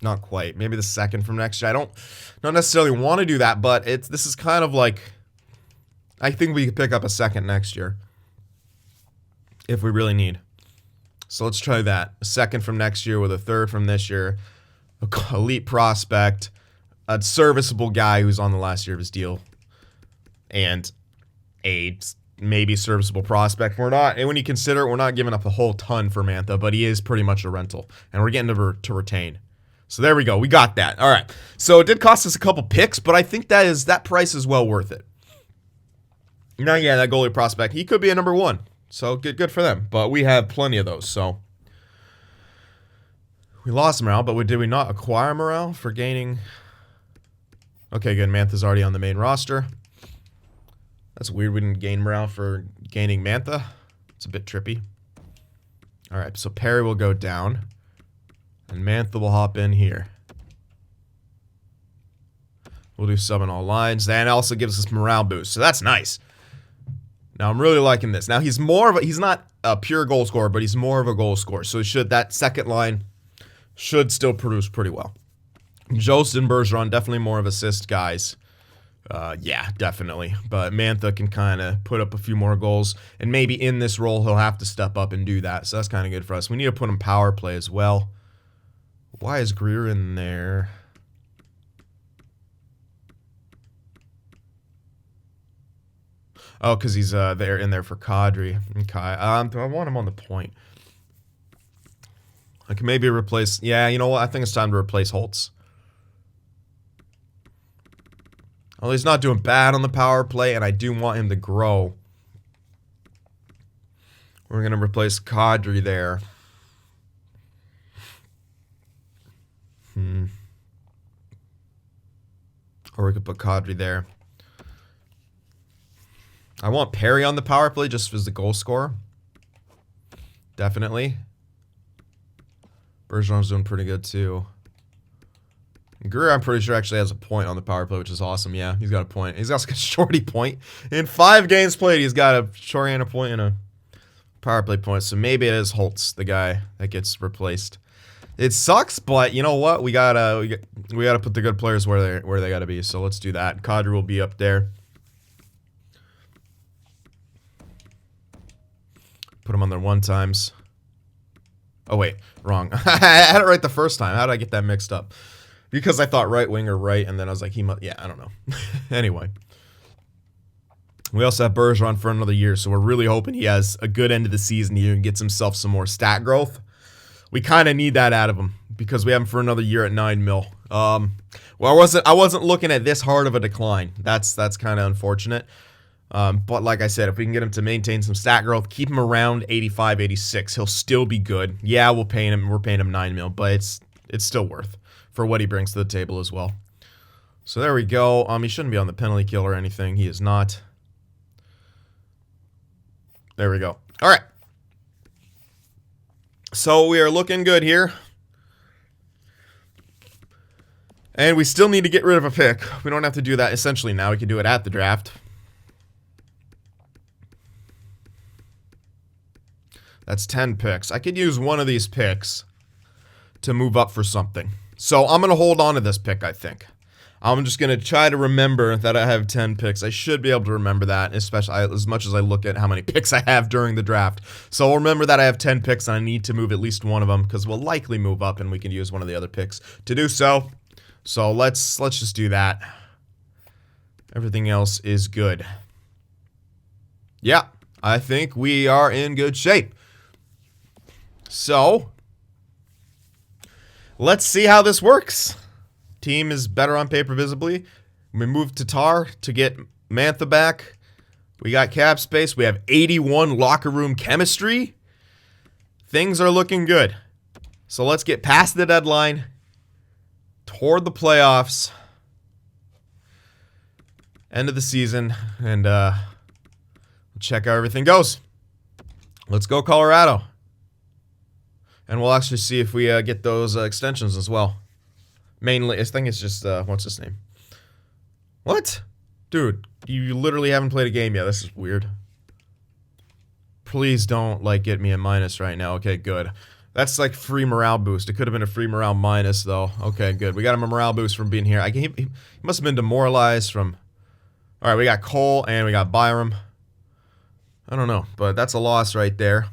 Not quite. Maybe the second from next year. I don't necessarily want to do that, but this is kind of like, I think we could pick up a second next year if we really need. So let's try that. A second from next year with a third from this year. A elite prospect, a serviceable guy who's on the last year of his deal, and a maybe serviceable prospect. And when you consider it, we're not giving up a whole ton for Mantha, but he is pretty much a rental, and we're getting to retain. So there we go. We got that. All right. So it did cost us a couple picks, but I think that price is well worth it. Now, yeah, that goalie prospect, he could be a number one. So good for them. But we have plenty of those. So we lost morale, but did we not acquire morale for gaining? Okay, good. Mantha's already on the main roster. That's weird. We didn't gain morale for gaining Mantha. It's a bit trippy. All right, so Perry will go down. And Mantha will hop in here. We'll do sub on all lines. That also gives us morale boost. So that's nice. Now I'm really liking this. Now he's not a pure goal scorer, but he's more of a goal scorer. So that second line should still produce pretty well. Jost and Bergeron, definitely more of assist guys. Yeah, definitely. But Mantha can kind of put up a few more goals. And maybe in this role, he'll have to step up and do that. So that's kind of good for us. We need to put him power play as well. Why is Greer in there? Oh, because he's in there for Kadri. Okay. I want him on the point. I can maybe replace... Yeah, you know what? I think it's time to replace Holtz. Well, he's not doing bad on the power play, and I do want him to grow. We're going to replace Kadri there. Or we could put Kadri there. I want Perry on the power play just as the goal scorer. Definitely. Bergeron's doing pretty good too. Greer, I'm pretty sure, actually has a point on the power play, which is awesome. Yeah, he's got a point. He's also got a shorty point. In 5 games played, he's got a shorty and a point and a power play point. So maybe it is Holtz, the guy that gets replaced. It sucks, but you know what? We gotta put the good players where they gotta be. So let's do that. Kadri will be up there. Put him on there 1 times. Oh wait, wrong. I had it right the first time. How did I get that mixed up? Because I thought right winger right, and then I was like, yeah, I don't know. Anyway. We also have Bergeron for another year, so we're really hoping he has a good end of the season here and gets himself some more stat growth. We kind of need that out of him because we have him for another year at 9 mil. Well, I wasn't looking at this hard of a decline. That's kind of unfortunate. But like I said, if we can get him to maintain some stat growth, keep him around 85, 86, he'll still be good. Yeah, we're paying him 9 mil, but it's still worth for what he brings to the table as well. So there we go. He shouldn't be on the penalty kill or anything. He is not. There we go. All right. So we are looking good here. And we still need to get rid of a pick. We don't have to do that essentially now. We can do it at the draft. That's 10 picks. I could use one of these picks to move up for something. So I'm going to hold on to this pick, I think. I'm just going to try to remember that I have 10 picks. I should be able to remember that, especially as much as I look at how many picks I have during the draft. So I'll remember that I have 10 picks and I need to move at least one of them because we'll likely move up and we can use one of the other picks to do so. So let's just do that. Everything else is good. Yeah, I think we are in good shape. So let's see how this works. Team is better on paper visibly. We moved Tatar to get Mantha back. We got cap space. We have 81 locker room chemistry. Things are looking good. So let's get past the deadline, toward the playoffs, end of the season, and check how everything goes. Let's go, Colorado. And we'll actually see if we get those extensions as well. Mainly, I think it's just, what's his name? What? Dude, you literally haven't played a game yet. This is weird. Please don't, like, get me a minus right now. Okay, good. That's like free morale boost. It could have been a free morale minus, though. Okay, good. We got him a morale boost from being here. He must have been demoralized from... All right, we got Cole and we got Byram. I don't know, but that's a loss right there.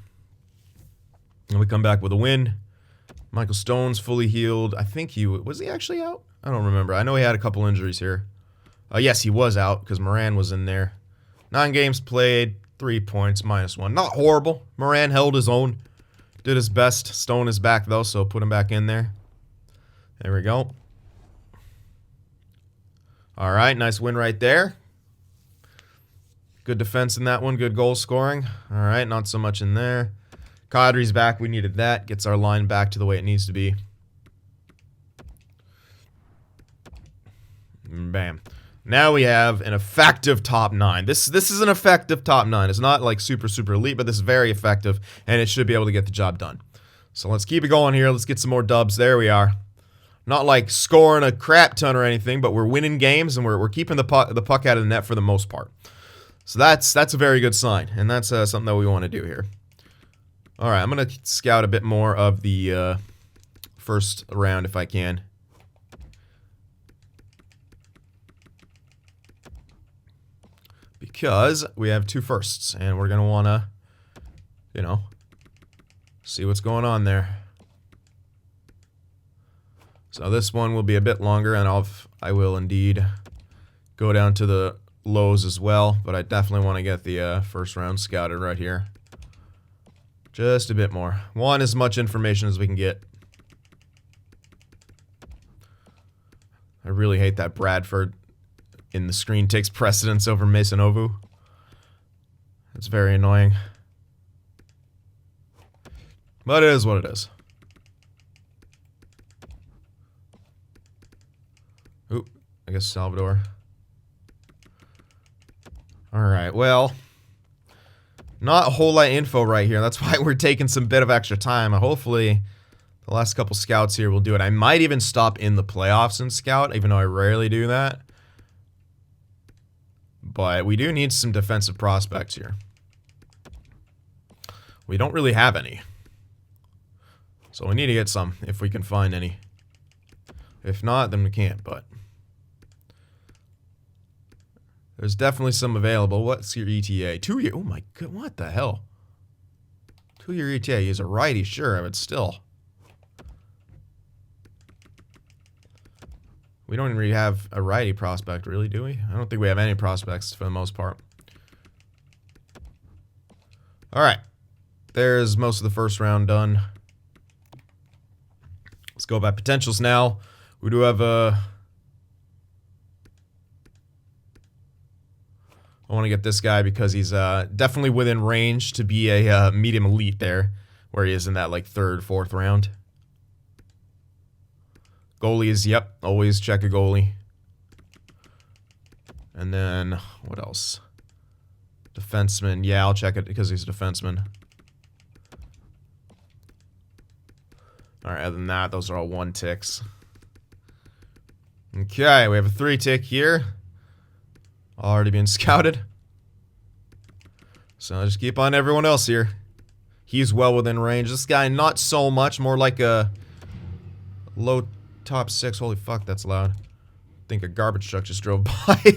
And we come back with a win. Michael Stone's fully healed. I think was he actually out? I don't remember. I know he had a couple injuries here. Yes, he was out because Moran was in there. 9 games played, 3 points, -1. Not horrible. Moran held his own. Did his best. Stone is back, though, so put him back in there. There we go. All right, nice win right there. Good defense in that one. Good goal scoring. All right, not so much in there. Kadri's back. We needed that. Gets our line back to the way it needs to be. Bam. Now we have an effective top 9. This is an effective top 9. It's not like super elite, but this is very effective, and it should be able to get the job done. So let's keep it going here. Let's get some more dubs. There we are. Not like scoring a crap ton or anything, but we're winning games, and we're keeping the puck out of the net for the most part. So that's a very good sign, and that's something that we want to do here. All right, I'm going to scout a bit more of the first round if I can. Because we have 2 firsts, and we're going to want to, you know, see what's going on there. So this one will be a bit longer, and I will indeed go down to the lows as well, but I definitely want to get the first round scouted right here. Just a bit more. Want as much information as we can get. I really hate that Bradford in the screen takes precedence over Masonovu. That's very annoying. But it is what it is. Oop, I guess Salvador. Alright, well, not a whole lot of info right here. That's why we're taking some bit of extra time. Hopefully, the last couple scouts here will do it. I might even stop in the playoffs and scout, even though I rarely do that. But we do need some defensive prospects here. We don't really have any. So we need to get some, if we can find any. If not, then we can't, but... There's definitely some available. What's your ETA? 2 year... Oh my god, what the hell? 2-year ETA. He's a righty, sure, but still. We don't really have a righty prospect, really, do we? I don't think we have any prospects for the most part. Alright. There's most of the first round done. Let's go by potentials now. We do have a... I want to get this guy because he's definitely within range to be a medium elite there, where he is in that like 3rd, 4th round. Goalies, yep, always check a goalie. And then, what else? Defenseman, yeah, I'll check it because he's a defenseman. Alright, other than that, those are all 1 ticks. Okay, we have a 3 tick here. Already been scouted. So I'll just keep on everyone else here. He's well within range. This guy, not so much. More like a low top 6. Holy fuck, that's loud. I think a garbage truck just drove by.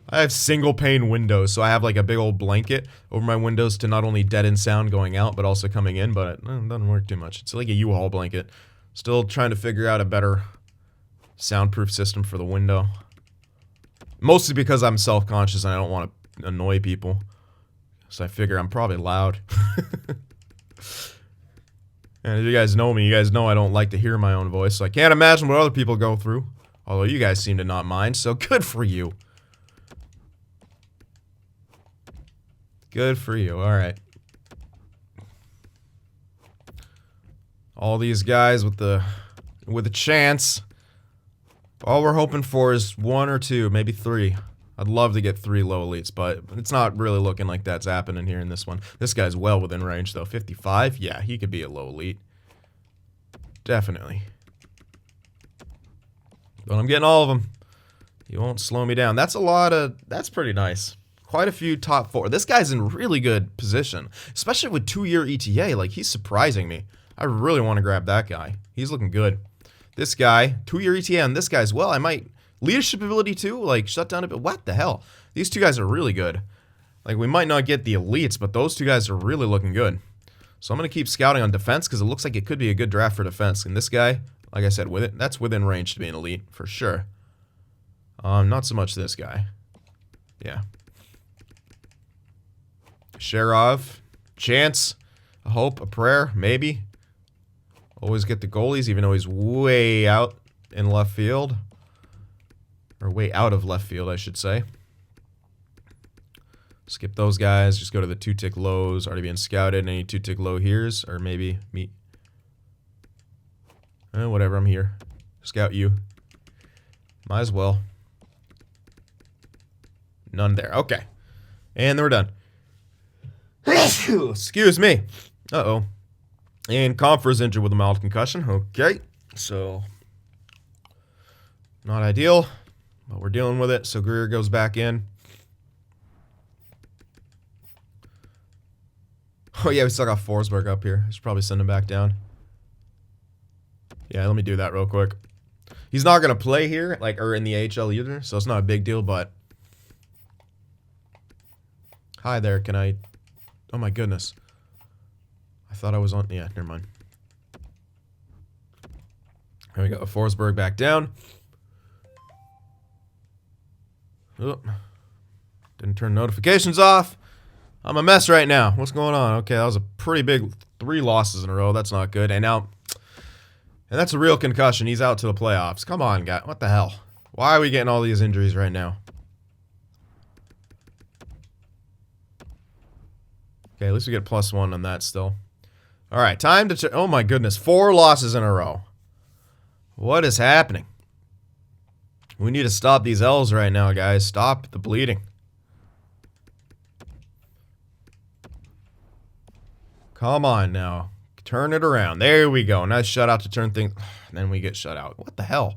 I have single pane windows, so I have like a big old blanket over my windows to not only deaden sound going out, but also coming in, but it doesn't work too much. It's like a U-Haul blanket. Still trying to figure out a better soundproof system for the window. Mostly because I'm self-conscious and I don't want to annoy people. So I figure I'm probably loud. And if you guys know me, you guys know I don't like to hear my own voice. So I can't imagine what other people go through. Although you guys seem to not mind, so good for you. Good for you, alright. All these guys with a chance. All we're hoping for is 1 or 2, maybe 3. I'd love to get 3 low elites, but it's not really looking like that's happening here in this one. This guy's well within range, though. 55? Yeah, he could be a low elite. Definitely. But I'm getting all of them. He won't slow me down. That's a lot of... That's pretty nice. Quite a few top 4. This guy's in really good position. Especially with 2-year ETA. Like, he's surprising me. I really want to grab that guy. He's looking good. This guy, 2-year ETN. This guy as well. I might... Leadership ability too? Like, shut down a bit. What the hell? These two guys are really good. Like, we might not get the elites, but those two guys are really looking good. So I'm going to keep scouting on defense because it looks like it could be a good draft for defense. And this guy, like I said, that's within range to be an elite, for sure. Not so much this guy. Yeah. Sherov. Chance. A hope. A prayer. Maybe. Always get the goalies, even though he's way out in left field. Or way out of left field, I should say. Skip those guys. Just go to the 2-tick lows. Already being scouted. Any 2-tick low here's. Or maybe me. Whatever, I'm here. Scout you. Might as well. None there. Okay. And then we're done. Excuse me. Uh-oh. And Comfer's injured with a mild concussion. Okay. So, not ideal. But we're dealing with it. So Greer goes back in. Oh, yeah, we still got Forsberg up here. I should probably send him back down. Yeah, let me do that real quick. He's not going to play here, like, or in the AHL either, so it's not a big deal, but... Hi there, can I... Oh, my goodness. I thought I was on... Yeah, never mind. Here we go. Forsberg back down. Oh. Didn't turn notifications off. I'm a mess right now. What's going on? Okay, that was a pretty big 3 losses in a row. That's not good. And now... And that's a real concussion. He's out to the playoffs. Come on, guy. What the hell? Why are we getting all these injuries right now? Okay, at least we get +1 on that still. Alright, time to... Oh my goodness. 4 losses in a row. What is happening? We need to stop these L's right now, guys. Stop the bleeding. Come on now. Turn it around. There we go. Nice shutout to turn things... Then we get shut out. What the hell?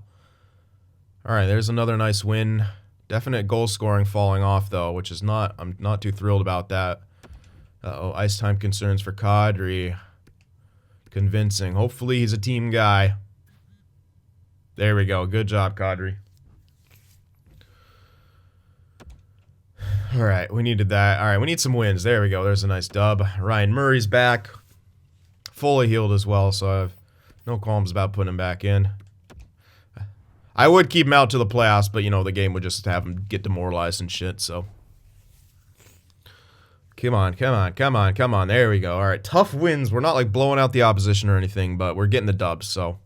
Alright, there's another nice win. Definite goal scoring falling off, though, which is not... I'm not too thrilled about that. Uh-oh, ice time concerns for Kadri. Convincing. Hopefully he's a team guy. There we go. Good job, Kadri. Alright, we needed that. Alright, we need some wins. There we go. There's a nice dub. Ryan Murray's back. Fully healed as well, so I have no qualms about putting him back in. I would keep him out to the playoffs, but, you know, the game would just have him get demoralized and shit, so... Come on, come on, come on, come on. There we go. All right, tough wins. We're not, like, blowing out the opposition or anything, but we're getting the dubs, so...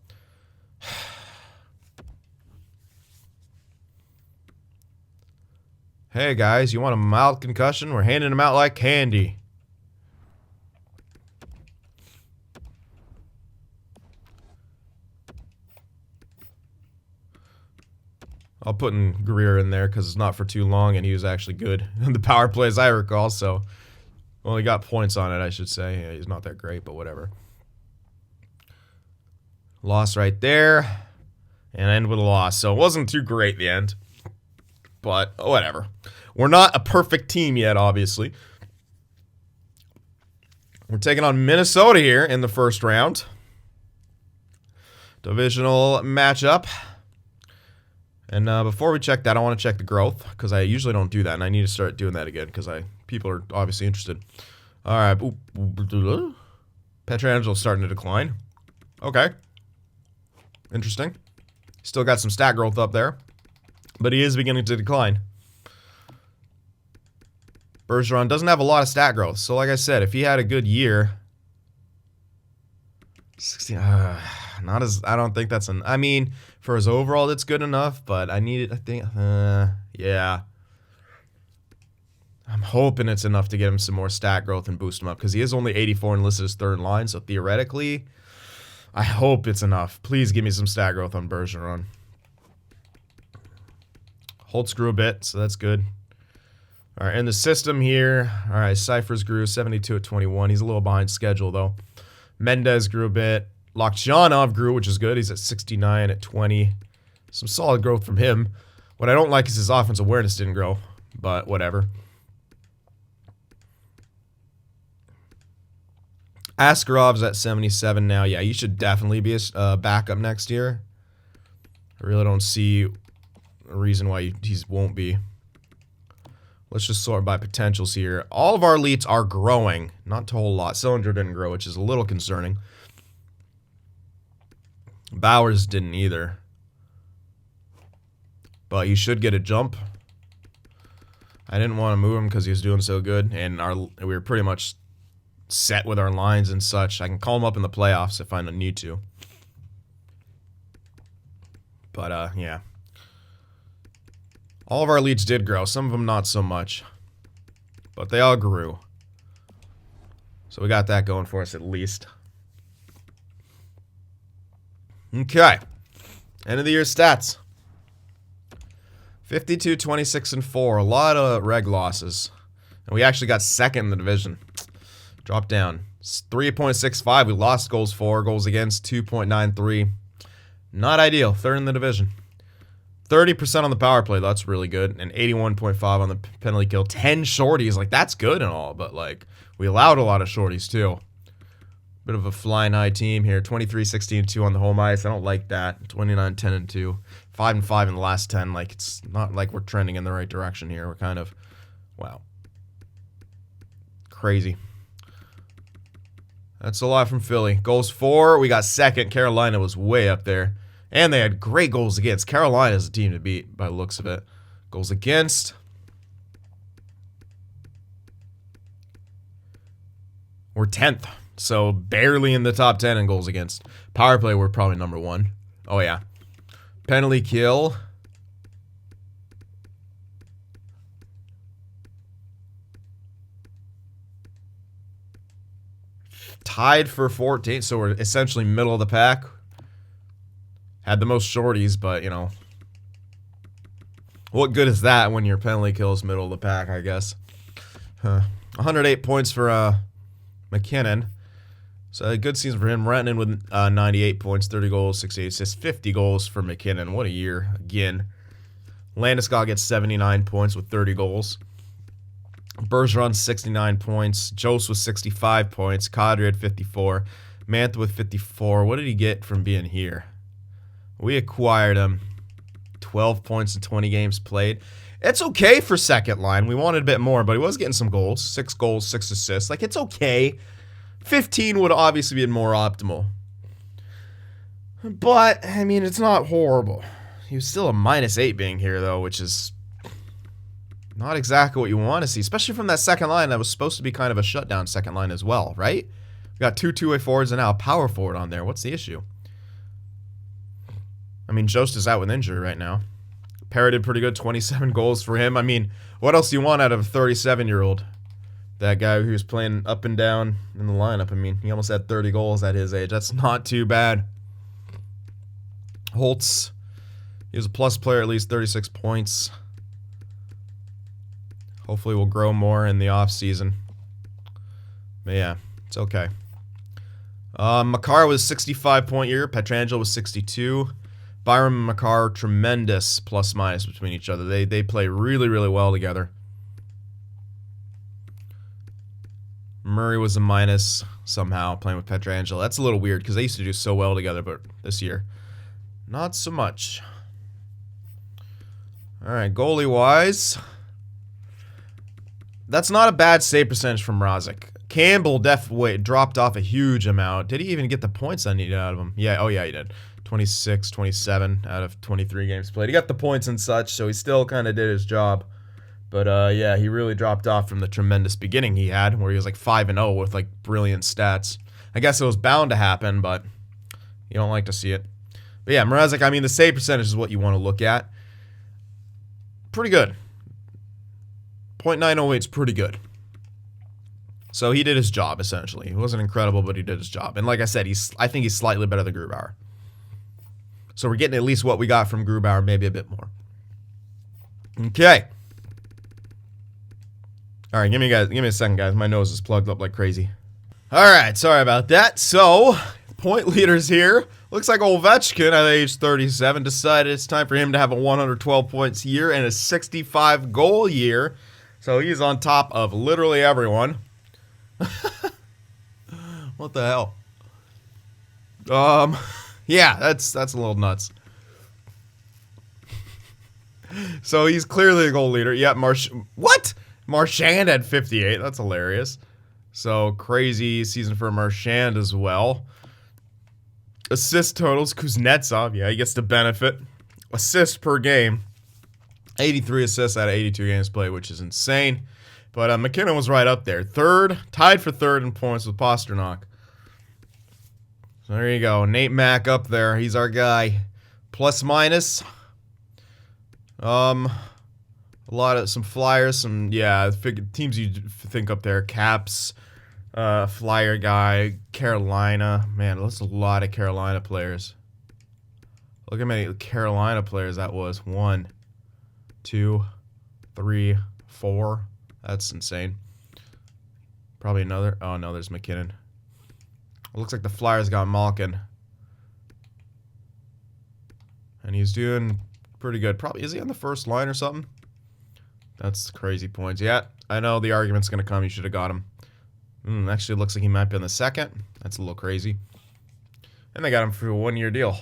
Hey, guys, you want a mild concussion? We're handing them out like candy. I'll put Greer in there because it's not for too long, and he was actually good in the power play, as I recall, so... Well, he got points on it, I should say. Yeah, he's not that great, but whatever. Loss right there. And end with a loss. So it wasn't too great, the end. But whatever. We're not a perfect team yet, obviously. We're taking on Minnesota here in the first round. Divisional matchup. And before we check that, I want to check the growth, because I usually don't do that, and I need to start doing that again, because people are obviously interested. All right. Petrangelo's starting to decline. Okay. Interesting. Still got some stat growth up there, but he is beginning to decline. Bergeron doesn't have a lot of stat growth, so like I said, if he had a good year... 16... not as... I don't think that's an... I mean, for his overall, it's good enough, but I need it, I think... yeah. I'm hoping it's enough to get him some more stat growth and boost him up, because he is only 84 and listed as third line, so theoretically, I hope it's enough. Please give me some stat growth on Bergeron. Holtz grew a bit, so that's good. All right, in the system here, all right, Cyphers grew 72 at 21. He's a little behind schedule, though. Mendez grew a bit. Lokjanov grew, which is good. He's at 69 at 20. Some solid growth from him. What I don't like is his offense awareness didn't grow, but whatever. Askarov's at 77 now. Yeah, he should definitely be a backup next year. I really don't see a reason why he won't be. Let's just sort by potentials here. All of our elites are growing. Not a whole lot. Sillinger didn't grow, which is a little concerning. Bowers didn't either. But he should get a jump. I didn't want to move him because he was doing so good. And we were pretty much set with our lines and such. I can call him up in the playoffs if I need to. But, yeah. All of our leads did grow. Some of them not so much. But they all grew. So we got that going for us at least. Okay. End of the year stats. 52, 26, and 4. A lot of reg losses. And we actually got second in the division. Dropped down. 3.65. We lost goals for. Goals against 2.93. Not ideal. Third in the division. 30% on the power play. That's really good. And 81.5 on the penalty kill. 10 shorties. Like, that's good and all. But, like, we allowed a lot of shorties, too. Bit of a flying high team here. 23, 16, 2 on the home ice. I don't like that. 29, 10, and 2. 5 and 5 in the last 10. Like, it's not like we're trending in the right direction here. We're kind of, wow. Crazy. That's a lot from Philly. Goals for, we got second. Carolina was way up there. And they had great goals against. Carolina's a team to beat by the looks of it. Goals against. We're 10th. So barely in the top 10 in goals against. Power play, we're probably number 1. Oh, yeah. Penalty kill. Tied for 14th. So we're essentially middle of the pack. Had the most shorties, but, you know. What good is that when your penalty kill is middle of the pack, I guess. 108 points for McKinnon. So a good season for him. Rantanen with 98 points, 30 goals, 68 assists, 50 goals for McKinnon. What a year, again. Landeskog gets 79 points with 30 goals. Bergeron, 69 points. Jost with 65 points. Kadri had 54. Mantha with 54. What did he get from being here? We acquired him. 12 points in 20 games played. It's okay for second line. We wanted a bit more, but he was getting some goals. 6 goals, 6 assists. Like, it's okay. 15 would obviously be more optimal. But, I mean, it's not horrible. He was still a -8 being here, though, which is not exactly what you want to see, especially from that second line that was supposed to be kind of a shutdown second line as well, right? We got 2 two-way forwards and now a power forward on there. What's the issue? I mean, Jost is out with injury right now. Parra did pretty good, 27 goals for him. I mean, what else do you want out of a 37-year-old? That guy who was playing up and down in the lineup. I mean, he almost had 30 goals at his age. That's not too bad. Holtz, he was a plus player, at least 36 points. Hopefully we'll grow more in the offseason. But yeah, it's okay. Makar was 65-point year. Pietrangelo was 62. Byram and Makar, tremendous plus-minus between each other. They play really, really well together. Murray was a minus somehow playing with Pietrangelo. That's a little weird because they used to do so well together, but this year, not so much. All right, goalie-wise, that's not a bad save percentage from Mrazek. Campbell definitely dropped off a huge amount. Did he even get the points I needed out of him? Yeah, oh yeah, he did. 26, 27 out of 23 games played. He got the points and such, so he still kind of did his job. But, yeah, he really dropped off from the tremendous beginning he had, where he was like 5-0 with, like, brilliant stats. I guess it was bound to happen, but you don't like to see it. But, yeah, Mrazek, I mean, the save percentage is what you want to look at. Pretty good. .908 is pretty good. So he did his job, essentially. He wasn't incredible, but he did his job. And like I said, I think he's slightly better than Grubauer. So we're getting at least what we got from Grubauer, maybe a bit more. Okay. All right, give me a second, guys. My nose is plugged up like crazy. All right, sorry about that. So, point leaders here. Looks like Ovechkin at age 37 decided it's time for him to have a 112 points year and a 65 goal year. So he's on top of literally everyone. What the hell? Yeah, that's a little nuts. So he's clearly a goal leader. Yeah, what? Marchand had 58. That's hilarious. So crazy season for Marchand as well. Assist totals, Kuznetsov. Yeah, he gets the benefit. Assist per game. 83 assists out of 82 games played, which is insane. But McKinnon was right up there. Third, tied for third in points with Pasternak. So there you go. Nate Mack up there. He's our guy. Plus minus. A lot of some Flyers, some teams you think up there. Caps, Flyer guy, Carolina. Man, that's a lot of Carolina players. Look how many Carolina players that was. 1, 2, 3, 4. That's insane. Probably another. Oh no, there's McKinnon. It looks like the Flyers got Malkin, and he's doing pretty good. Probably, is he on the first line or something? That's crazy points. Yeah, I know the argument's going to come. You should have got him. Actually, it looks like he might be on the second. That's a little crazy. And they got him for a 1-year deal.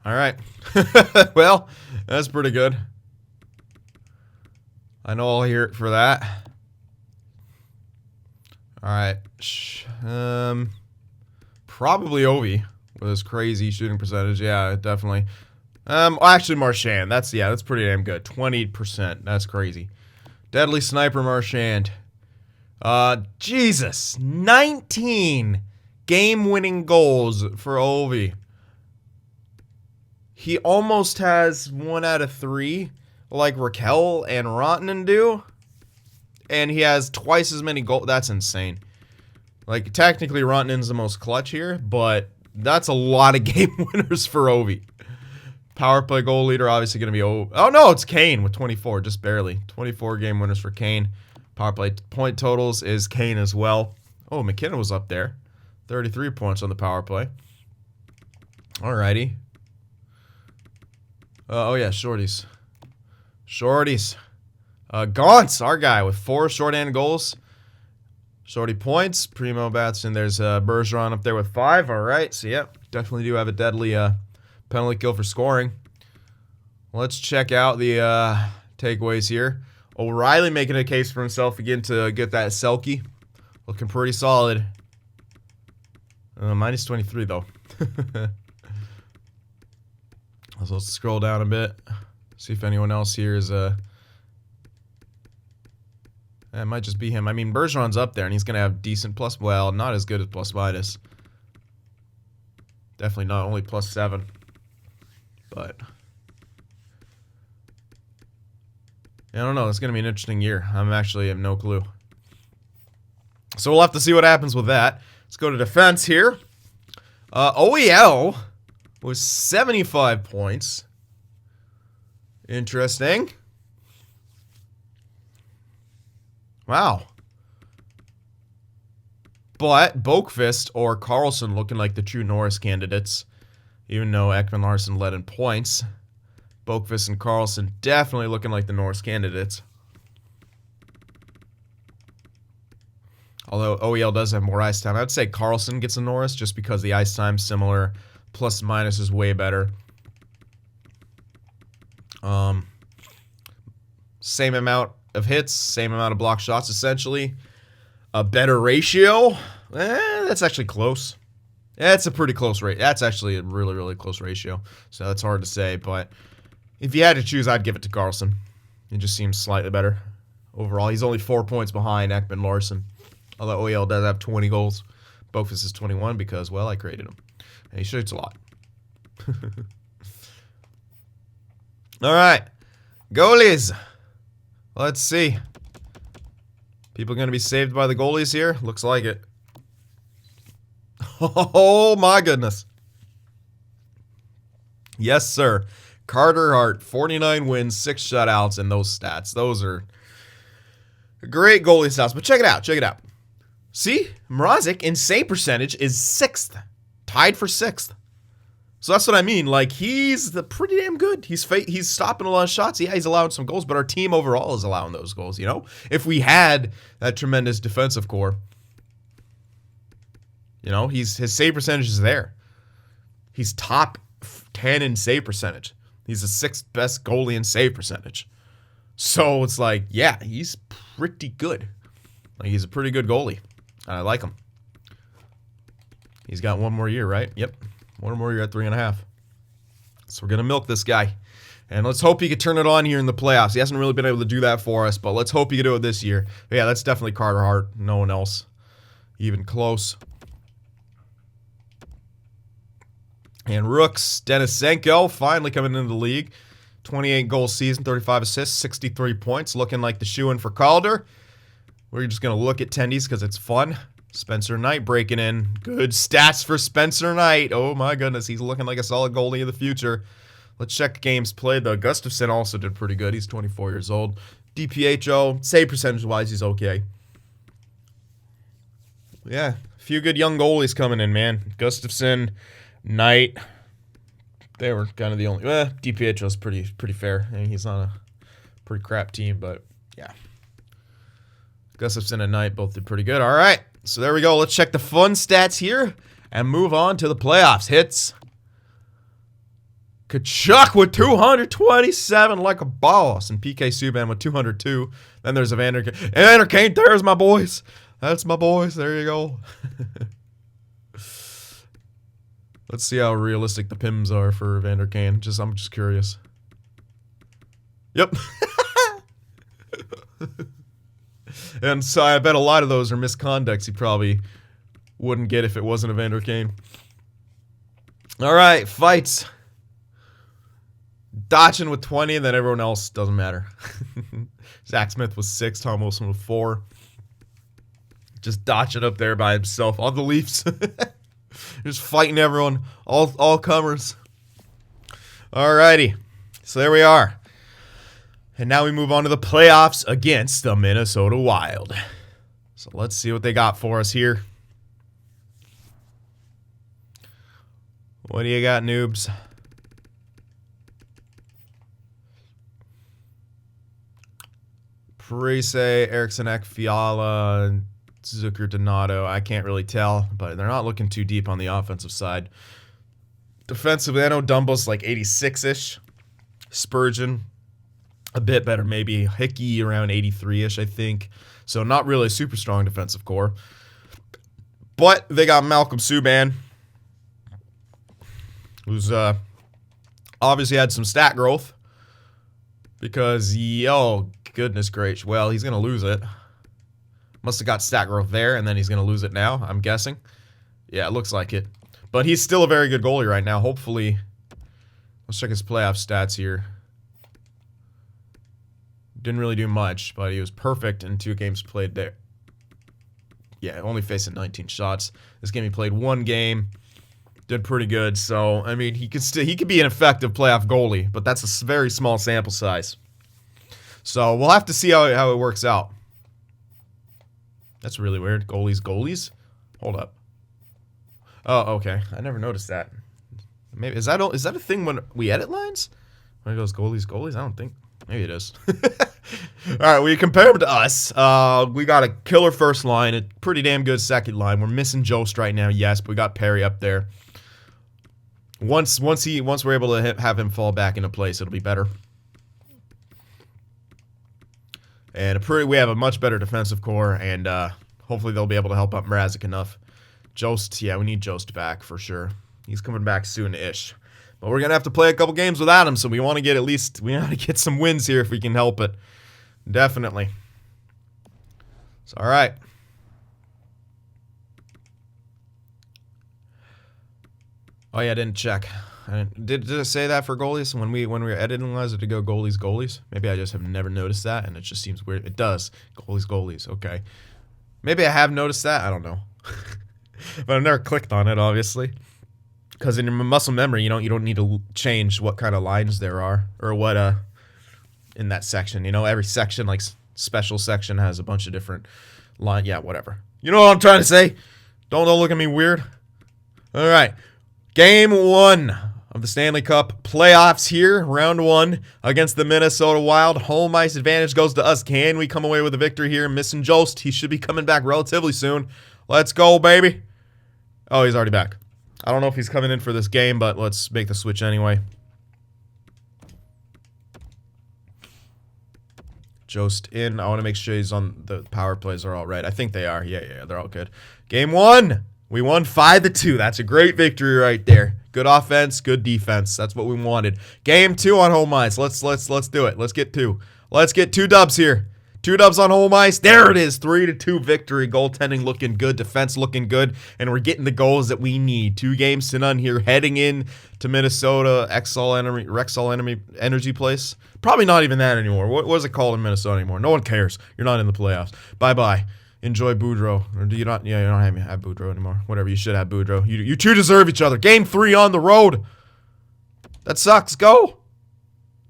All right. Well, that's pretty good. I know I'll hear it for that. All right. Probably Ovi. With his crazy shooting percentage, yeah, definitely. Actually, Marchand. That's pretty damn good. 20%. That's crazy. Deadly Sniper Marchand. Jesus, 19 game-winning goals for Ovi. He almost has 1 out of 3, like Raquel and Rantanen do, and he has twice as many goals. That's insane. Like, technically, Rantanen's the most clutch here, but that's a lot of game winners for Ovi. Power play goal leader, obviously going to be Ovi. Oh, no, it's Kane with 24, just barely. 24 game winners for Kane. Power play point totals is Kane as well. Oh, McKinnon was up there. 33 points on the power play. Alrighty. Oh, yeah, shorties. Shorties. Gauntz, our guy, with 4 shorthanded goals. Shorty points. Primo Batson. There's Bergeron up there with 5. All right. So, yeah, definitely do have a deadly penalty kill for scoring. Let's check out the takeaways here. O'Reilly making a case for himself again to get that Selke. Looking pretty solid. Minus 23, though. So let's scroll down a bit. See if anyone else here is... It might just be him. I mean, Bergeron's up there, and he's going to have decent plus... Well, not as good as plus minus. Definitely not only plus 7. But... I don't know. It's going to be an interesting year. I have no clue. So we'll have to see what happens with that. Let's go to defense here. OEL was 75 points. Interesting. Wow. But Boqvist or Carlson looking like the true Norris candidates. Even though Ekman Larson led in points. Boqvist and Carlson definitely looking like the Norris candidates. Although OEL does have more ice time. I'd say Carlson gets a Norris just because the ice time's similar. Plus minus is way better. Same amount of hits, same amount of block shots, essentially. A better ratio? That's actually close. That's a pretty close rate. That's actually a really, really close ratio. So that's hard to say, but if you had to choose, I'd give it to Carlson. It just seems slightly better. Overall, he's only 4 points behind Ekman Larson. Although OEL does have 20 goals. Boqvist is 21 because, well, I created him. And he shoots a lot. All right. Goalies. Let's see. People going to be saved by the goalies here? Looks like it. Oh, my goodness. Yes, sir. Carter Hart, 49 wins, 6 shutouts, and those stats. Those are great goalie stats. But check it out. Check it out. See? Mrazek in save percentage is 6th. Tied for 6th. So that's what I mean. Like, he's pretty damn good. He's stopping a lot of shots. Yeah, he's allowing some goals, but our team overall is allowing those goals, you know? If we had that tremendous defensive core, you know, his save percentage is there. He's top 10 in save percentage. He's the 6th best goalie in save percentage. So it's like, yeah, he's pretty good. Like, he's a pretty good goalie. I like him. He's got 1 more year, right? Yep. 1 more year at 3.5. So we're going to milk this guy. And let's hope he can turn it on here in the playoffs. He hasn't really been able to do that for us, but let's hope he can do it this year. But yeah, that's definitely Carter Hart. No one else even close. And Rooks, Denisenko, finally coming into the league. 28 goal season, 35 assists, 63 points. Looking like the shoe-in for Calder. We're just going to look at tendies because it's fun. Spencer Knight breaking in. Good stats for Spencer Knight. Oh my goodness, he's looking like a solid goalie of the future. Let's check games played though. Gustafsson also did pretty good. He's 24 years old. DPHO, save percentage-wise, he's okay. Yeah, a few good young goalies coming in, man. Gustafsson, Knight. They were kind of the only... DPHO's pretty fair. I mean, he's on a pretty crap team, but yeah. Gustafsson and Knight both did pretty good. All right. So there we go. Let's check the fun stats here and move on to the playoffs. Hits. Kachuk with 227 like a boss. And PK Subban with 202. Then there's Evander Kane. Evander Kane, there's my boys. That's my boys. There you go. Let's see how realistic the PIMs are for Evander Kane. I'm just curious. Yep. And so I bet a lot of those are misconducts he probably wouldn't get if it wasn't Evander Kane. All right, fights. Dotchin with 20, and then everyone else doesn't matter. Zach Smith was 6, Tom Wilson with 4. Just Dotchin up there by himself on the Leafs. Just fighting everyone, all comers. All righty, so there we are. And now we move on to the playoffs against the Minnesota Wild. So let's see what they got for us here. What do you got, noobs? Parise, Eriksson, Fiala, and Zucker, Donato. I can't really tell, but they're not looking too deep on the offensive side. Defensively, I know Dumbo's like 86-ish. Spurgeon, a bit better, maybe. Hickey around 83-ish, I think. So not really a super strong defensive core. But they got Malcolm Subban, who's obviously had some stat growth. Because, oh, goodness gracious. Well, he's going to lose it. Must have got stat growth there, and then he's going to lose it now, I'm guessing. Yeah, it looks like it. But he's still a very good goalie right now. Hopefully, let's check his playoff stats here. Didn't really do much, but he was perfect in 2 games played there. Yeah, only facing 19 shots. This game he played 1 game. Did pretty good. So, I mean, he could be an effective playoff goalie, but that's a very small sample size. So, we'll have to see how it works out. That's really weird. Goalies? Hold up. Oh, okay. I never noticed that. Maybe is that a thing when we edit lines? When it goes goalies? I don't think. Maybe it is. All right, we compare them to us. We got a killer first line, a pretty damn good second line. We're missing Jost right now, yes, but we got Perry up there. Once we're able to have him fall back into place, it'll be better. And we have a much better defensive core, and hopefully they'll be able to help out Mrazek enough. Jost, yeah, we need Jost back for sure. He's coming back soon-ish. But we're gonna have to play a couple games without him, so we want to get some wins here if we can help it. Definitely. So, all right. Oh yeah, I didn't check. Did it say that for goalies when we were editing lines? Did it go goalies? Maybe I just have never noticed that, and it just seems weird. It does. Goalies. Okay. Maybe I have noticed that. I don't know. But I've never clicked on it, obviously. Because in your muscle memory, you don't need to change what kind of lines there are or what in that section. You know, every section, like special section, has a bunch of different line. Yeah, whatever. You know what I'm trying to say? Don't look at me weird. All right. Game 1 of the Stanley Cup playoffs here. Round 1 against the Minnesota Wild. Home ice advantage goes to us. Can we come away with a victory here? Missing Jost. He should be coming back relatively soon. Let's go, baby. Oh, he's already back. I don't know if he's coming in for this game, but let's make the switch anyway. Jost in. I want to make sure he's on the power plays are all right. I think they are. Yeah, they're all good. Game 1. We won 5-2. That's a great victory right there. Good offense, good defense. That's what we wanted. Game 2 on home ice. Let's do it. Let's get 2. Let's get 2 dubs here. 2 dubs on home ice. There it is. 3-2 victory. Goaltending looking good. Defense looking good. And we're getting the goals that we need. 2 games to none here. Heading in to Minnesota. Rexall Energy Place. Probably not even that anymore. What is it called in Minnesota anymore? No one cares. You're not in the playoffs. Bye-bye. Enjoy Boudreaux. Or do you not? Yeah, you don't have Boudreaux anymore. Whatever. You should have Boudreaux. You 2 deserve each other. Game 3 on the road. That sucks. Go.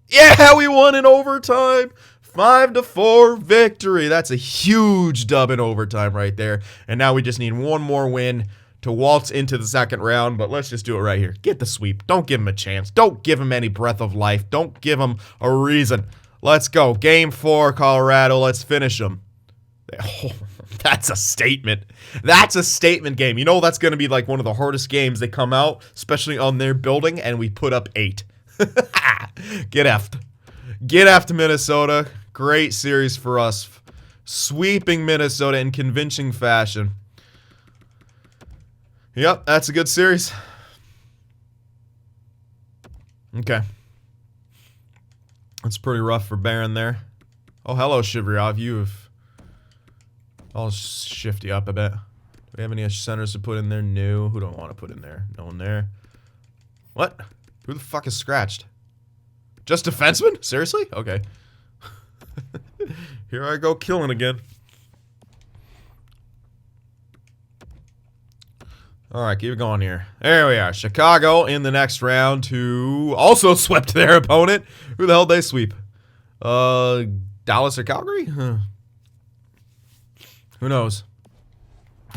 Yeah, we won in overtime. 5-4 victory. That's a huge dub in overtime right there. And now we just need one more win to waltz into the second round. But let's just do it right here. Get the sweep. Don't give him a chance. Don't give him any breath of life. Don't give him a reason. Let's go. Game 4, Colorado. Let's finish them. Oh, that's a statement. That's a statement game. You know that's going to be like one of the hardest games. They come out, especially on their building, and we put up 8. Get effed. Get effed, Minnesota. Great series for us. Sweeping Minnesota in convincing fashion. Yep, that's a good series. Okay. That's pretty rough for Baron there. Oh, hello, Shivrov. I'll shift you up a bit. Do we have any centers to put in there? No. Who do I want to put in there? No one there. What? Who the fuck is scratched? Just defenseman? Seriously? Okay. Here I go killing again. Alright, keep it going here. There we are. Chicago in the next round, who also swept their opponent. Who the hell did they sweep? Dallas or Calgary? Huh. Who knows?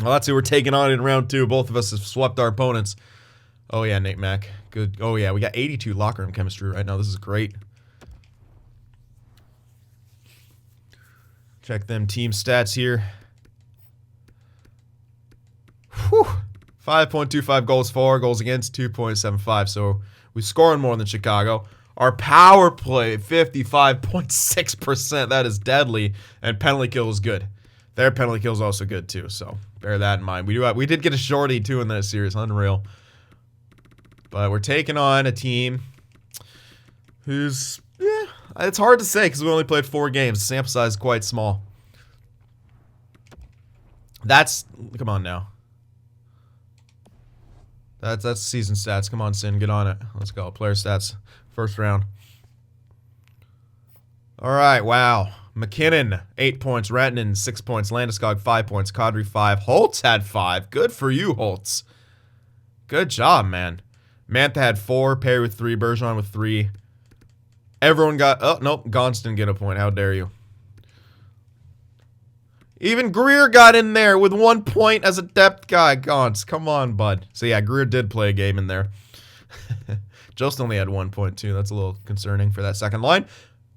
Well, that's who we're taking on in round 2. Both of us have swept our opponents. Oh, yeah, Nate Mack. Good. Oh, yeah, we got 82 locker room chemistry right now. This is great. Check them team stats here. Whew. 5.25 goals for, goals against 2.75. So we're scoring more than Chicago. Our power play, 55.6%. That is deadly. And penalty kill is good. Their penalty kill is also good too. So bear that in mind. We did get a shorty too in that series. Unreal. But we're taking on a team who's, yeah, it's hard to say because we only played 4 games. The sample size is quite small. Come on now. That's season stats. Come on, Sin, get on it. Let's go. Player stats. First round. All right, wow. McKinnon, 8 points. Rantanen, 6 points. Landeskog, 5 points. Kadri, 5. Holtz had 5. Good for you, Holtz. Good job, man. Mantha had 4. Perry with 3. Bergeron with 3. Everyone got... Oh, nope. Gauntz didn't get a point. How dare you. Even Greer got in there with 1 point as a depth guy. Gauntz, come on, bud. So, yeah, Greer did play a game in there. Jost only had 1 point, too. That's a little concerning for that second line.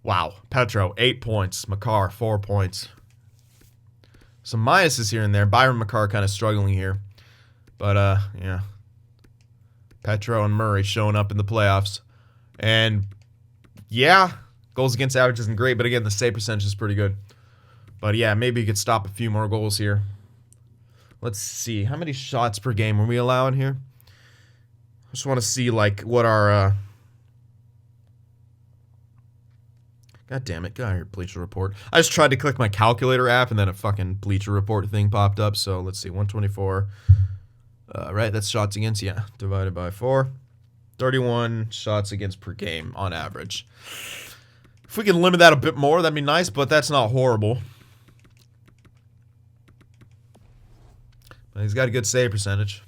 Wow. Petro, 8 points. Makar, 4 points. Some minuses here and there. Byron Makar kind of struggling here. But, yeah. Petro and Murray showing up in the playoffs. And, yeah, goals against average isn't great. But, again, the save percentage is pretty good. But, yeah, maybe you could stop a few more goals here. Let's see. How many shots per game are we allowing here? I just want to see, like, what our... God damn it. Get out of here, Bleacher Report. I just tried to click my calculator app, and then a fucking Bleacher Report thing popped up. So, let's see. 124. Right, that's shots against, yeah. Divided by 4. 31 shots against per game on average. If we can limit that a bit more, that'd be nice, but that's not horrible. But he's got a good save percentage.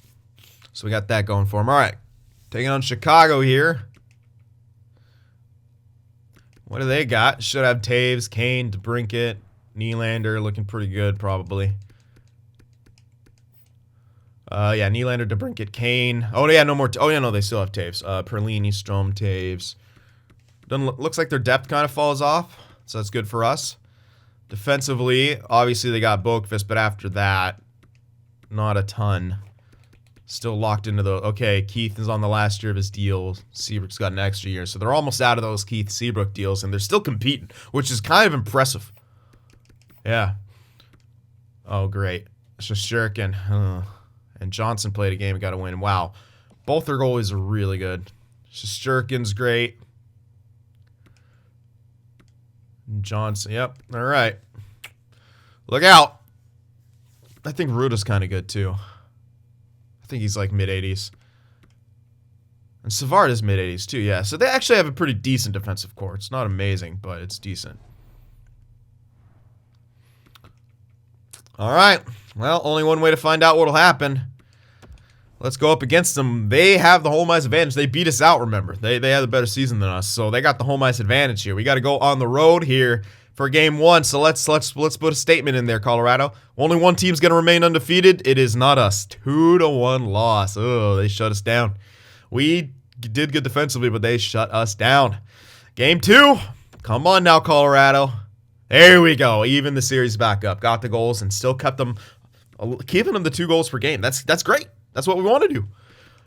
So we got that going for him. All right. Taking on Chicago here. What do they got? Should have Taves, Kane, DeBrincat, Nylander looking pretty good probably. Yeah, Nylander, DeBrincat, Kane. Oh, yeah, no more. Oh, yeah, no, they still have Taves. Perlini, Strome, Taves. Looks like their depth kind of falls off, so that's good for us. Defensively, obviously they got Boqvist, but after that, not a ton. Still locked into the... Okay, Keith is on the last year of his deal. Seabrook's got an extra year, so they're almost out of those Keith Seabrook deals, and they're still competing, which is kind of impressive. Yeah. Oh, great. Shesterkin. And Johnson played a game and got a win. Wow. Both their goalies are really good. Shesterkin's great. Johnson, yep. All right. Look out. I think Ruda's kind of good, too. I think he's like mid-80s. And Savard is mid-80s, too, yeah. So they actually have a pretty decent defensive core. It's not amazing, but it's decent. All right. Well, only one way to find out what'll happen. Let's go up against them. They have the home ice advantage. They beat us out, remember. They had a better season than us, so they got the home ice advantage here. We got to go on the road here for game one. So let's put a statement in there, Colorado. Only one team's going to remain undefeated. It is not us. 2-1 loss. Oh, they shut us down. We did good defensively, but they shut us down. Game two. Come on now, Colorado. There we go. Even the series back up. Got the goals and still kept them, keeping them the 2 goals per game. That's great. That's what we want to do.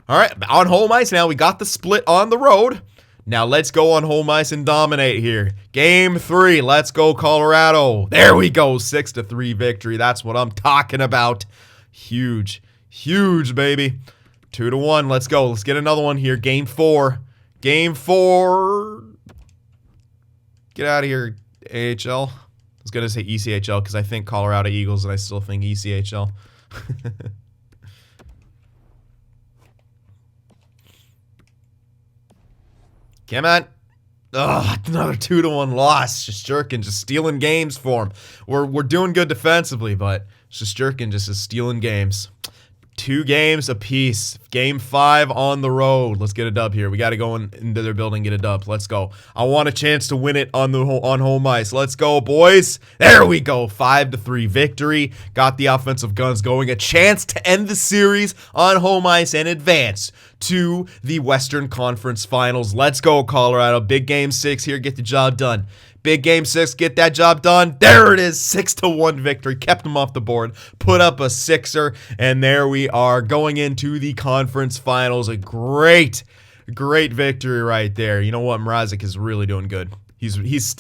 All right, on home ice now. We got the split on the road. Now let's go on home ice and dominate here. Game 3. Let's go, Colorado. There we go. 6-3 victory. That's what I'm talking about. Huge. Huge, baby. 2-1. Let's go. Let's get another one here. Game 4. Game 4. Get out of here, AHL. I was going to say ECHL because I think Colorado Eagles and I still think ECHL. Come on. Ugh, another 2-1 loss. Shesterkin just stealing games for him. We're doing good defensively, but Shesterkin just is stealing games. 2 games apiece. Game 5 on the road. Let's get a dub here. We got to go into their building and get a dub. Let's go. I want a chance to win it on home ice. Let's go, boys. There we go. 5-3 victory. Got the offensive guns going. A chance to end the series on home ice and advance to the Western Conference Finals. Let's go, Colorado. Big game 6 here. Get the job done. Big game 6, get that job done. There it is, 6-1 victory. Kept them off the board, put up a 6er, and there we are going into the conference finals. A great victory right there. You know what? Mrazek is really doing good.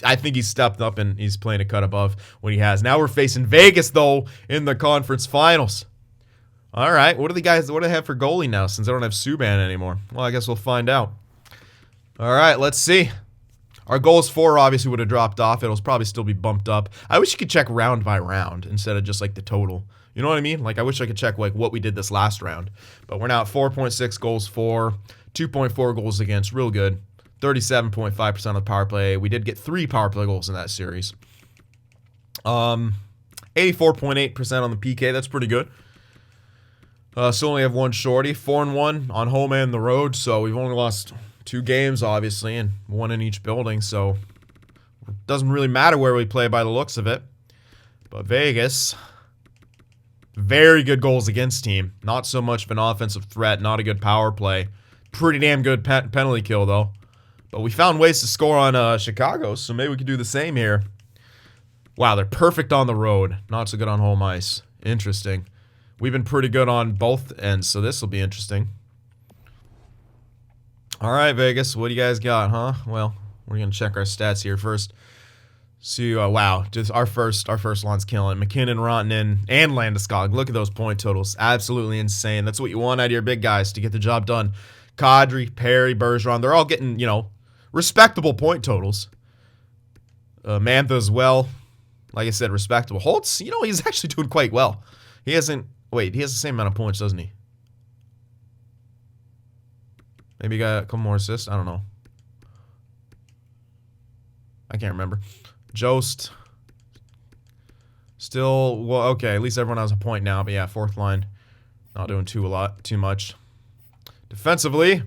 I think he's stepped up and he's playing a cut above what he has. Now we're facing Vegas though in the conference finals. All right, what do they have for goalie now since they don't have Subban anymore? Well, I guess we'll find out. All right, let's see. Our goals for obviously would have dropped off. It'll probably still be bumped up. I wish you could check round by round instead of just like the total. You know what I mean? Like I wish I could check like what we did this last round. But we're now at 4.6 goals for, 2.4 goals against. Real good. 37.5% of the power play. We did get 3 power play goals in that series. 84.8% on the PK. That's pretty good. Still only have 1 shorty. 4-1 on home and the road. So we've only lost 2 games, obviously, and 1 in each building, so it doesn't really matter where we play by the looks of it. But Vegas, very good goals against team. Not so much of an offensive threat, not a good power play. Pretty damn good penalty kill, though. But we found ways to score on Chicago, so maybe we could do the same here. Wow, they're perfect on the road. Not so good on home ice. Interesting. We've been pretty good on both ends, so this will be interesting. All right, Vegas, what do you guys got, huh? Well, we're going to check our stats here first. See, wow, just our first line's killing. McKinnon, Rantanen, and Landeskog. Look at those point totals. Absolutely insane. That's what you want out of your big guys to get the job done. Kadri, Perry, Bergeron, they're all getting, respectable point totals. Mantha as well. Like I said, respectable. Holtz, he's actually doing quite well. He has the same amount of points, doesn't he? Maybe he got a couple more assists. I don't know. I can't remember. Jost. Still, well, okay. At least everyone has a point now. But yeah, 4th line. Not doing too much. Defensively,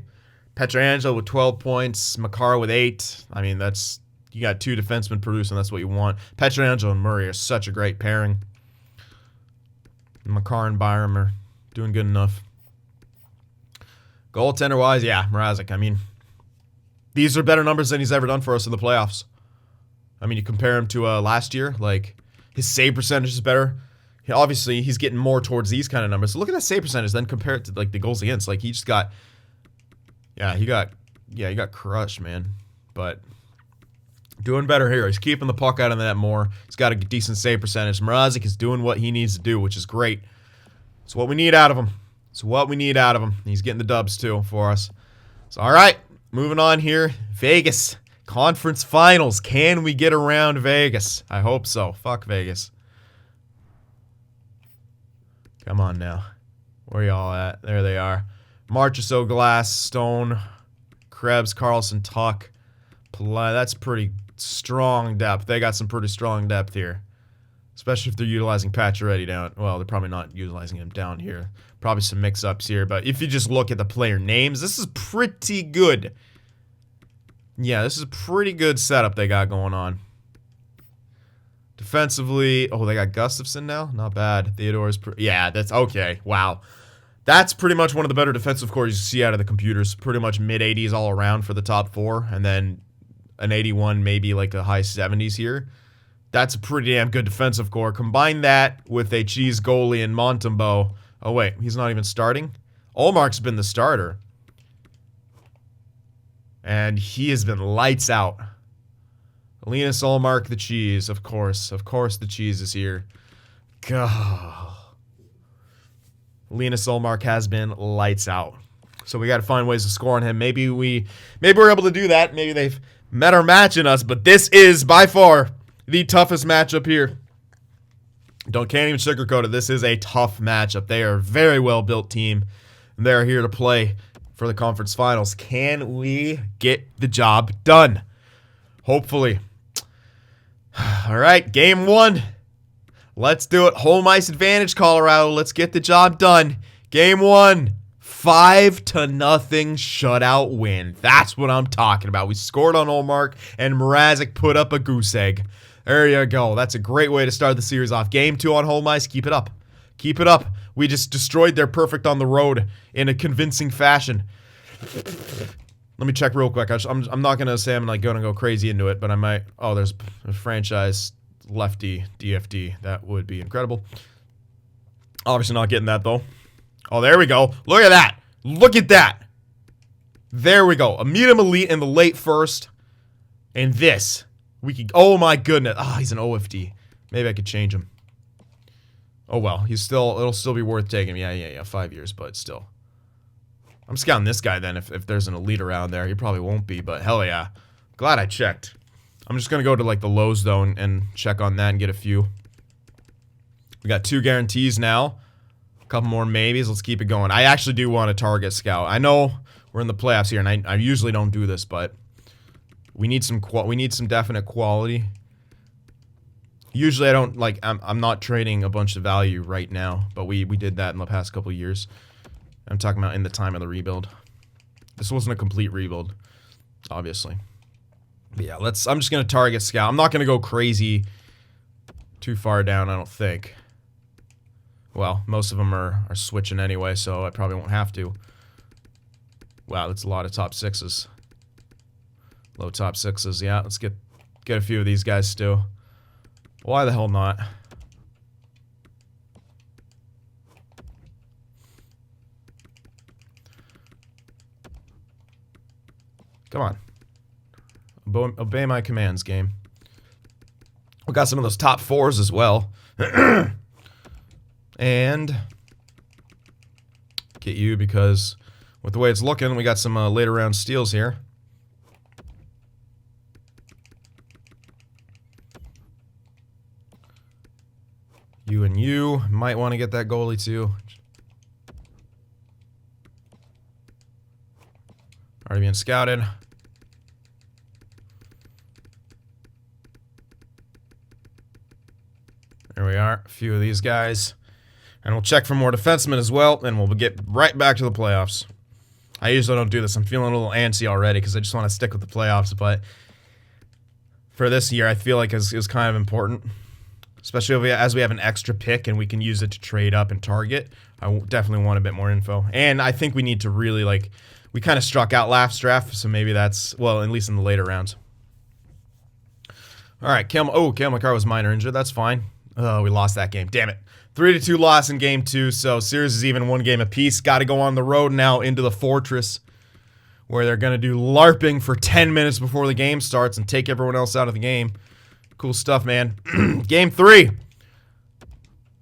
Pietrangelo with 12 points. Makar with 8. I mean, you got 2 defensemen producing. That's what you want. Pietrangelo and Murray are such a great pairing. Makar and Byram are Doing good enough. Goaltender-wise, yeah, Mrazek. I mean, these are better numbers than he's ever done for us in the playoffs. I mean, you compare him to last year, like, his save percentage is better. Obviously, he's getting more towards these kind of numbers. So look at that save percentage, then compare it to, like, the goals against. Like, he just got... Yeah, he got crushed, man. But doing better here. He's keeping the puck out of the net more. He's got a decent save percentage. Mrazek is doing what he needs to do, which is great. It's what we need out of him. It's what we need out of him. He's getting the dubs, too, for us. So, all right. Moving on here. Vegas. Conference Finals. Can we get around Vegas? I hope so. Fuck Vegas. Come on now. Where y'all at? There they are. Marchessault, Glass, Stone, Krebs, Carlson, Tuck. That's pretty strong depth. They got some pretty strong depth here. Especially if they're utilizing Pacioretty down. Well, they're probably not utilizing him down here. Probably some mix-ups here. But if you just look at the player names, this is pretty good. Yeah, this is a pretty good setup they got going on. Defensively, oh, they got Gustafsson now? Not bad. Theodore's, yeah, that's okay. Wow. That's pretty much one of the better defensive cores you see out of the computers. Pretty much mid-80s all around for the top four. And then an 81, maybe like a high 70s here. That's a pretty damn good defensive core. Combine that with a cheese goalie in Montembeault. Oh, wait. He's not even starting? Ullmark's been the starter. And he has been lights out. Linus Ullmark, the cheese, of course. Of course the cheese is here. God. Linus Ullmark has been lights out. So we got to find ways to score on him. Maybe we're able to do that. Maybe they've met our match in us. But this is, by far, the toughest matchup here. Can't even sugarcoat it. This is a tough matchup. They are a very well-built team. And they're here to play for the conference finals. Can we get the job done? Hopefully. All right, game one. Let's do it. Home ice advantage, Colorado. Let's get the job done. Game one. 5-0 shutout win. That's what I'm talking about. We scored on Ullmark, and Mrazek put up a goose egg. There you go. That's a great way to start the series off. Game two on home ice. Keep it up. Keep it up. We just destroyed their perfect on the road in a convincing fashion. Let me check real quick. I'm not going to say I'm like going to go crazy into it, but I might. Oh, there's a franchise lefty DFD. That would be incredible. Obviously not getting that, though. Oh, there we go. Look at that. Look at that. There we go. A medium elite in the late first. And this. We could. Oh, my goodness. Ah, he's an OFD. Maybe I could change him. Oh, well. It'll still be worth taking. Yeah. 5 years, but still. I'm scouting this guy then if there's an elite around there. He probably won't be, but hell yeah. Glad I checked. I'm just going to go to like the lows though and check on that and get a few. We got 2 guarantees now. A couple more maybes. Let's keep it going. I actually do want to target scout. I know we're in the playoffs here and I usually don't do this, but we need some definite quality. Usually I don't like I'm not trading a bunch of value right now, but we did that in the past couple of years. I'm talking about in the time of the rebuild. This wasn't a complete rebuild, obviously. But yeah, I'm just going to target scout. I'm not going to go crazy too far down, I don't think. Well, most of them are switching anyway, so I probably won't have to. Wow, that's a lot of top sixes. Low top sixes, yeah. Let's get a few of these guys still. Why the hell not? Come on. Obey my commands, game. We got some of those top 4s as well. And get you because with the way it's looking, we got some later round steals here. You and you might want to get that goalie too. Already being scouted. There we are. A few of these guys. And we'll check for more defensemen as well, and we'll get right back to the playoffs. I usually don't do this. I'm feeling a little antsy already because I just want to stick with the playoffs, but for this year, I feel like it's kind of important. Especially as we have an extra pick and we can use it to trade up and target. I definitely want a bit more info. And I think we need to really, like, we kind of struck out last draft, so maybe that's, well, at least in the later rounds. All right, Cale McCarr was minor injured. That's fine. Oh, we lost that game. Damn it. 3-2 loss in game 2, so series is even 1 game apiece. Got to go on the road now into the Fortress, where they're going to do LARPing for 10 minutes before the game starts and take everyone else out of the game. Cool stuff, man. Game 3.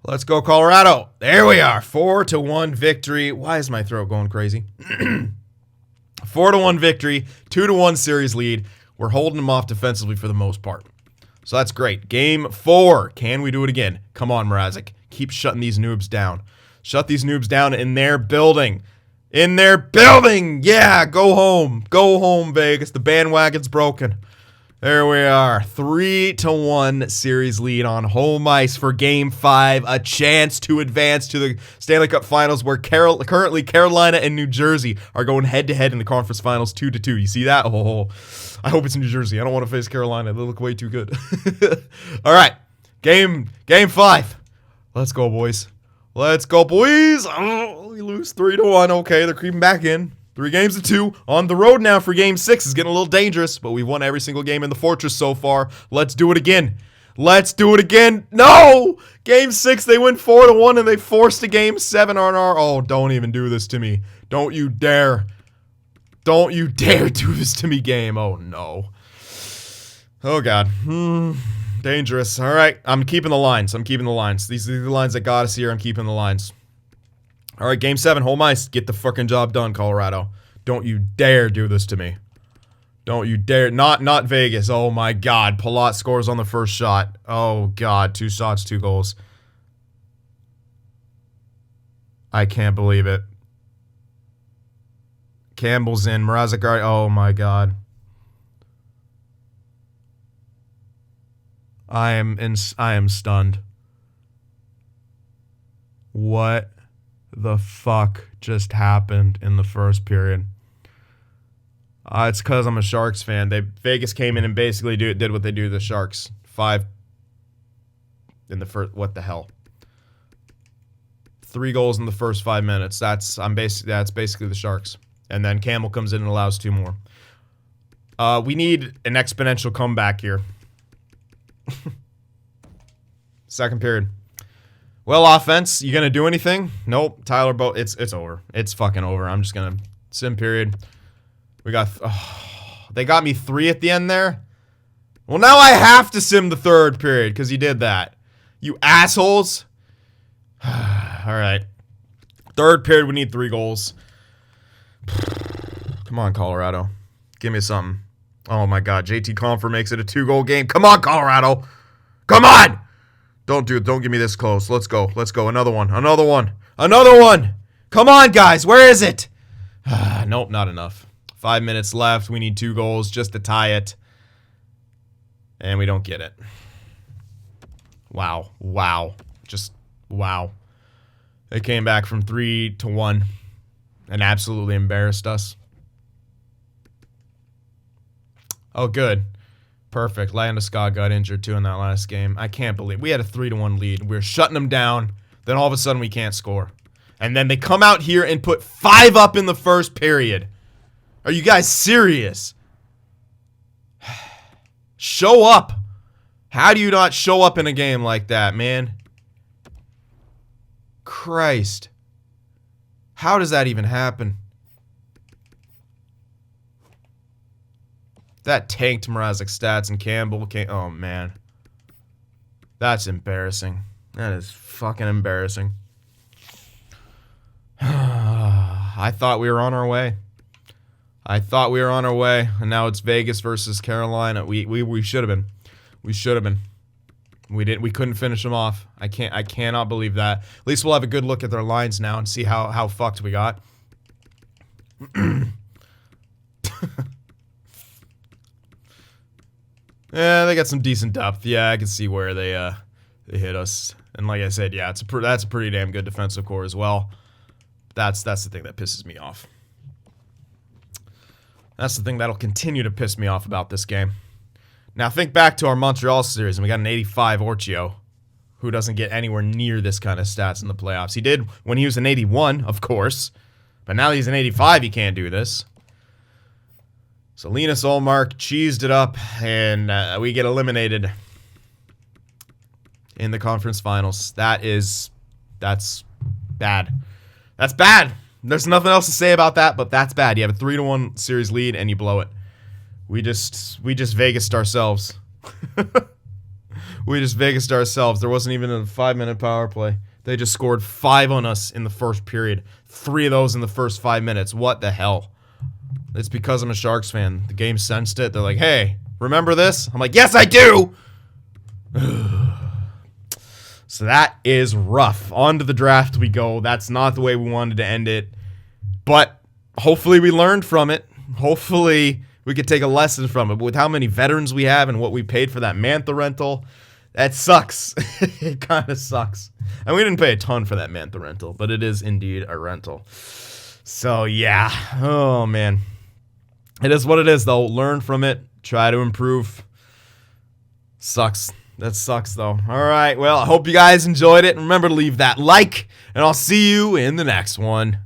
Let's go, Colorado. There we are. 4-1 victory. Why is my throat going crazy? 4-1 victory. 2-1 series lead. We're holding them off defensively for the most part. So that's great. Game 4. Can we do it again? Come on, Mrazek. Keep shutting these noobs down. Shut these noobs down in their building. In their building! Yeah, go home. Go home, Vegas. The bandwagon's broken. There we are. 3-1 series lead on home ice for Game 5. A chance to advance to the Stanley Cup Finals, where currently Carolina and New Jersey are going head-to-head in the conference finals 2-2. You see that? Oh, I hope it's New Jersey. I don't want to face Carolina. They look way too good. All right. Game 5. Let's go, boys. Let's go, boys. Oh, we lose 3-1. Okay, they're creeping back in. 3-2 on the road now for Game 6. Is getting a little dangerous, but we've won every single game in the Fortress so far. Let's do it again. Let's do it again. No! Game 6, they win 4-1, and they forced a Game 7 on our... Oh, don't even do this to me. Don't you dare. Don't you dare do this to me, game. Oh, no. Oh, God. Dangerous. All right, I'm keeping the lines. These are the lines that got us here. I'm keeping the lines. All right, Game 7, home ice. Get the fucking job done, Colorado. Don't you dare do this to me. Don't you dare. Not Vegas. Oh, my God. Palat scores on the first shot. Oh, God. 2 shots, 2 goals. I can't believe it. Campbell's in. Mrazek. Oh, my God. I am stunned. What the fuck just happened in the first period? It's because I'm a Sharks fan. Vegas came in and basically did what they do to the Sharks. 5 in the first. What the hell? 3 goals in the first 5 minutes. That's basically the Sharks. And then Campbell comes in and allows 2 more. We need an exponential comeback here. Second period. Well, offense, you gonna do anything? Nope. Tyler Boat. It's over. It's fucking over. I'm just gonna sim period. We got. They got me 3 at the end there. Well, now I have to sim the third period because you did that. You assholes. All right. Third period, we need 3 goals. Come on, Colorado. Give me something. Oh my God. JT Compher makes it a 2-goal game. Come on, Colorado. Come on. Don't do it. Don't give me this close. Let's go. Let's go. Another one. Another one. Another one. Come on, guys. Where is it? Nope, not enough. 5 minutes left. We need 2 goals just to tie it. And we don't get it. Wow. Wow. Just wow. They came back from 3-1 and absolutely embarrassed us. Oh, good. Perfect. Landeskog got injured too in that last game. I can't believe we had a 3-1 lead. We're shutting them down. Then all of a sudden we can't score. And then they come out here and put 5 up in the first period. Are you guys serious? Show up. How do you not show up in a game like that, man? Christ. How does that even happen? That tanked Mrazek stats and Campbell came. Oh, man. That's embarrassing. That is fucking embarrassing. I thought we were on our way. And now it's Vegas versus Carolina. We should have been. We should have been. We couldn't finish them off. I cannot believe that. At least we'll have a good look at their lines now and see how fucked we got. Yeah, they got some decent depth. Yeah, I can see where they hit us. And like I said, yeah, that's a pretty damn good defensive core as well. That's the thing that pisses me off. That's the thing that'll continue to piss me off about this game. Now think back to our Montreal series, and we got an 85 Orchio. who doesn't get anywhere near this kind of stats in the playoffs. He did when he was an 81, of course. But now he's an 85, he can't do this. So Linus Ullmark cheesed it up, and we get eliminated in the conference finals. That's bad. That's bad. There's nothing else to say about that, but that's bad. You have a 3-1 series lead, and you blow it. We just Vegased ourselves. We just Vegased ourselves. There wasn't even a 5-minute power play. They just scored 5 on us in the first period. 3 of those in the first 5 minutes. What the hell? It's because I'm a Sharks fan. The game sensed it. They're like, hey, remember this? I'm like, yes, I do! So that is rough. On to the draft we go. That's not the way we wanted to end it. But hopefully we learned from it. Hopefully we could take a lesson from it. But with how many veterans we have and what we paid for that Mantha rental, that sucks. It kind of sucks. And we didn't pay a ton for that Mantha rental, but it is indeed a rental. So, yeah. Oh, man. It is what it is, though. Learn from it. Try to improve. Sucks. That sucks, though. All right. Well, I hope you guys enjoyed it. Remember to leave that like, and I'll see you in the next one.